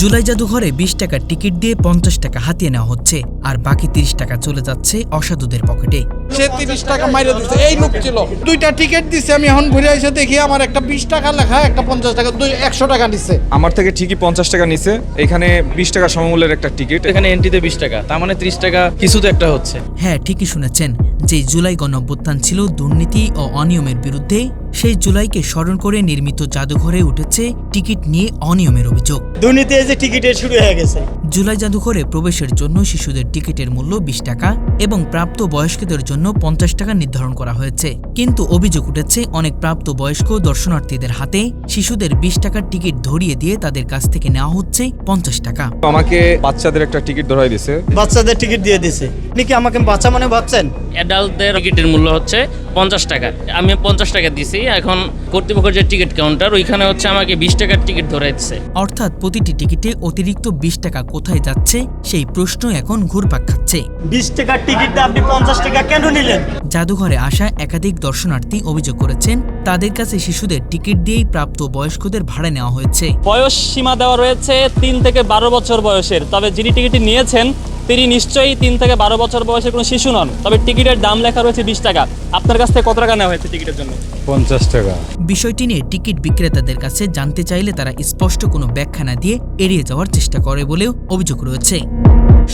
জুলাই জাদুঘরে ২০ টাকার টিকিট দিয়ে ৫০ টাকা হাতিয়ে নেওয়া হচ্ছে, আর বাকি ৩০ টাকা চলে যাচ্ছে অসাধুদের পকেটে। সে ৩০ টাকা মাইরে দিচ্ছে, এই লোক ছিল। 2টা টিকিট দিছে, আমি এখন ঘুরে এসে দেখি আমার একটা ২০ টাকা লেখা, একটা ৫০ টাকা, ১০০ টাকা নিচ্ছে। আমার থেকে ঠিকই ৫০ টাকা নিছে। এখানে ২০ টাকা সমমূল্যের একটা টিকিট, এখানে এন্ট্রিতে ২০ টাকা, তার মানে ৩০ টাকা কিছু তো একটা হচ্ছে। হ্যাঁ, ঠিকই শুনেছেন, যে জুলাই গণঅভ্যুত্থান ছিল দুর্নীতি ও অনিয়মের বিরুদ্ধে, সেই জুলাইকে স্মরণ করে নির্মিত জাদুঘরে উঠেছে টিকিট নিয়ে অনিয়মের অভিযোগ। দুর্নীতি এই যে টিকিটের শুরু হয়ে গেছে। জুলাই জাদুঘরে প্রবেশের জন্য শিশুদের টিকিটের মূল্য ২০ টাকা এবং প্রাপ্ত বয়স্কদের জন্য ৫০ টাকা নির্ধারণ করা হয়েছে। কিন্তু অভিযোগ উঠেছে অনেক প্রাপ্ত বয়স্ক দর্শনার্থীদের হাতে শিশুদের ২০ টাকার টিকিট ধরিয়ে দিয়ে তাদের কাছ থেকে নেওয়া হচ্ছে ৫০ টাকা। আমাকে বাচ্চাদের একটা টিকিট ধরাই দিছে। বাচ্চাদের টিকিট দিয়ে দিছে। আপনি কি আমাকে বাচ্চা মনে ভাবছেন? অ্যাডাল্টদের টিকিটের মূল্য হচ্ছে ৫০ টাকা। আমি ৫০ টাকা দিছি। এখন কর্তৃপক্ষের যে টিকিট কাউন্টার, ওইখানে হচ্ছে আমাকে ২০ টাকার টিকিট ধরাই দিচ্ছে। অর্থাৎ প্রতিটি টিকিটে অতিরিক্ত ২০ টাকা কোথায় যাচ্ছে সেই প্রশ্ন এখন ঘুরপাক খাচ্ছে। ২০ টাকার টিকিটটা আপনি ৫০ টাকা কেন নিলেন? জাদুঘরে আসা একাধিক দর্শনার্থী অভিযোগ করেছেন তাদের কাছে শিশুদের টিকিট দিয়েই প্রাপ্ত বয়স্কদের ভাড়া নেওয়া হয়েছে। বয়স সীমা দেওয়া রয়েছে ৩ থেকে ১২ বছর বয়সের। তবে যিনি টিকিটটি নিয়েছেন তিনি নিশ্চয়ই ৩ থেকে ১২ বছর বয়সের কোনো শিশু নন। তবে টিকিটের দাম লেখা রয়েছে ২০ টাকা। আপনার কাছ থেকে কত টাকা নেওয়া হয়েছে টিকিটের জন্য? ৫০ টাকা। বিষয়টি নিয়ে টিকিট বিক্রেতাদের কাছে জানতে চাইলে তারা স্পষ্ট কোনো ব্যাখ্যা না দিয়ে এড়িয়ে যাওয়ার চেষ্টা করে বলেও অভিযোগ রয়েছে।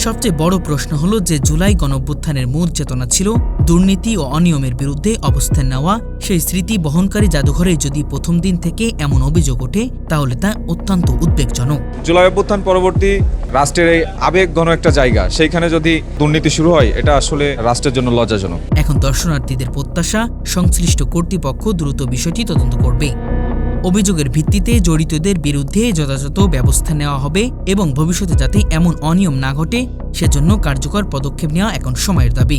সবচেয়ে বড় প্রশ্ন হলো যে জুলাই গণঅভ্যুত্থানের মূল চেতনা ছিল দুর্নীতি ও অনিয়মের বিরুদ্ধে অবস্থান নেওয়া। সেই স্মৃতি বহনকারী জাদুঘরে যদি প্রথম দিন থেকে এমন অভিযোগ ওঠে তাহলে তা অত্যন্ত উদ্বেগজনক। জুলাই অভ্যুত্থান পরবর্তী রাষ্ট্রের এই আবেগঘন একটা জায়গা, সেইখানে যদি দুর্নীতি শুরু হয়, এটা আসলে রাষ্ট্রের জন্য লজ্জাজনক। এখন দর্শনার্থীদের প্রত্যাশা সংশ্লিষ্ট কর্তৃপক্ষ দ্রুত বিষয়টি তদন্ত করবে। অভিযোগের ভিত্তিতে জড়িতদের বিরুদ্ধে যথাযথ ব্যবস্থা নেওয়া হবে এবং ভবিষ্যতে যাতে এমন অনিয়ম না ঘটে সেজন্য কার্যকর পদক্ষেপ নেওয়া এখন সময়ের দাবি।